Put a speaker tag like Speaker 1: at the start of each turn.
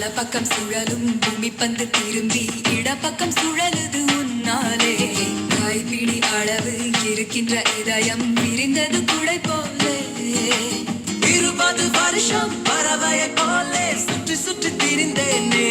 Speaker 1: பக்கம் சுழலும் பூமி பந்து திரும்பி இடப்பக்கம் சுழலுது உன்னாலே கைப்பிடி அளவு இருக்கின்ற இதயம் விரிந்தது குடை போலே 20 வருஷம் பறவையை போலே சுற்றி சுற்றி திரிந்தேனே